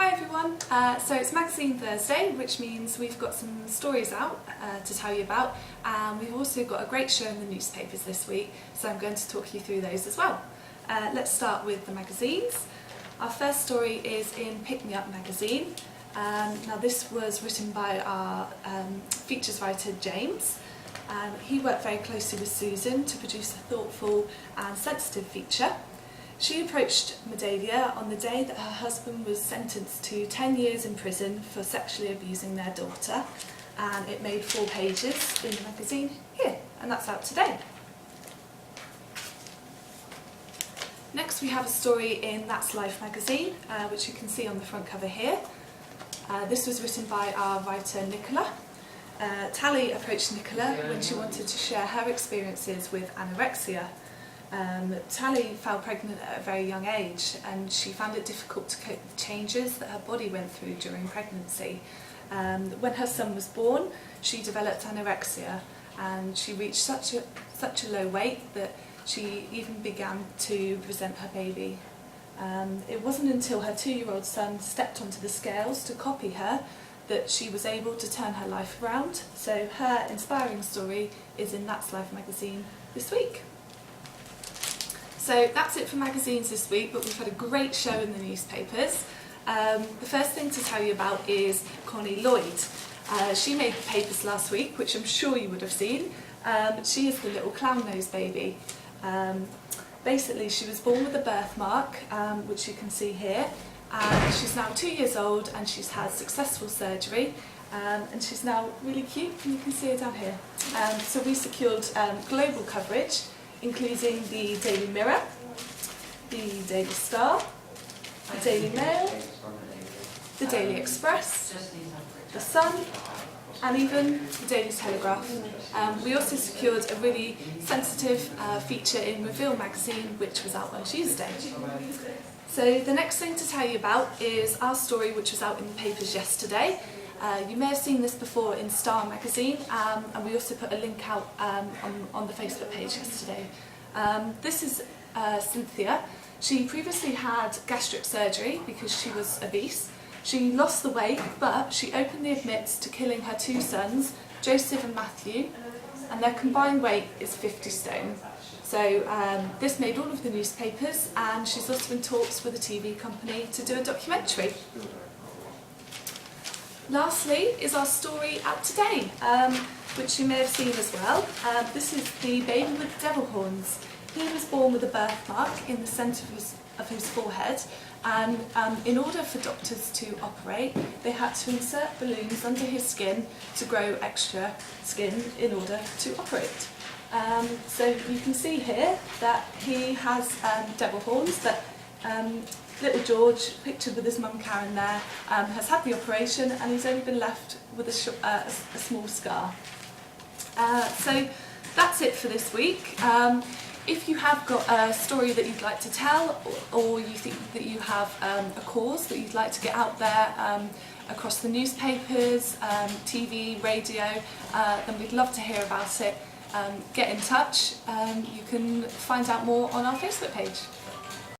Hi everyone, so it's Magazine Thursday, which means we've got some stories out to tell you about, and we've also got a great show in the newspapers this week, so I'm going to talk you through those as well. Let's start with the magazines. Our first story is in Pick Me Up magazine. Now this was written by our features writer James. He worked very closely with Susan to produce a thoughtful and sensitive feature. She approached Medavia on the day that her husband was sentenced to 10 years in prison for sexually abusing their daughter, and it made 4 pages in the magazine here, and that's out today. Next we have a story in That's Life magazine, which you can see on the front cover here. This was written by our writer Nicola. Tally approached Nicola when she wanted to share her experiences with anorexia. Tally fell pregnant at a very young age, and she found it difficult to cope with the changes that her body went through during pregnancy. When her son was born, she developed anorexia, and she reached such a low weight that she even began to resent her baby. It wasn't until her 2-year-old son stepped onto the scales to copy her that she was able to turn her life around. So her inspiring story is in That's Life magazine this week. So that's it for magazines this week, but we've had a great show in the newspapers. The first thing to tell you about is Connie Lloyd. She made the papers last week, which I'm sure you would have seen. She is the little clown nose baby. Basically, she was born with a birthmark, which you can see here. She's now 2 years old, and she's had successful surgery, and she's now really cute, and you can see her down here. So we secured global coverage, including the Daily Mirror, the Daily Star, the Daily Mail, the Daily Express, the Sun, and even the Daily Telegraph. We also secured a really sensitive feature in Reveal magazine, which was out on Tuesday. So the next thing to tell you about is our story, which was out in the papers yesterday. You may have seen this before in Star magazine, and we also put a link out on the Facebook page yesterday. This is Cynthia. She previously had gastric surgery because she was obese. She lost the weight, but she openly admits to killing her 2 sons, Joseph and Matthew, and their combined weight is 50 stone. So this made all of the newspapers, and she's also in talks with a TV company to do a documentary. Lastly is our story out today, which you may have seen as well. This is the baby with devil horns. He was born with a birthmark in the centre of his forehead, and in order for doctors to operate, they had to insert balloons under his skin to grow extra skin in order to operate. So you can see here that he has devil horns, but little George, pictured with his mum Karen there, has had the operation, and he's only been left with a small scar. So that's it for this week. If you have got a story that you'd like to tell, or you think that you have a cause that you'd like to get out there across the newspapers, TV, radio, then we'd love to hear about it. Get in touch. You can find out more on our Facebook page.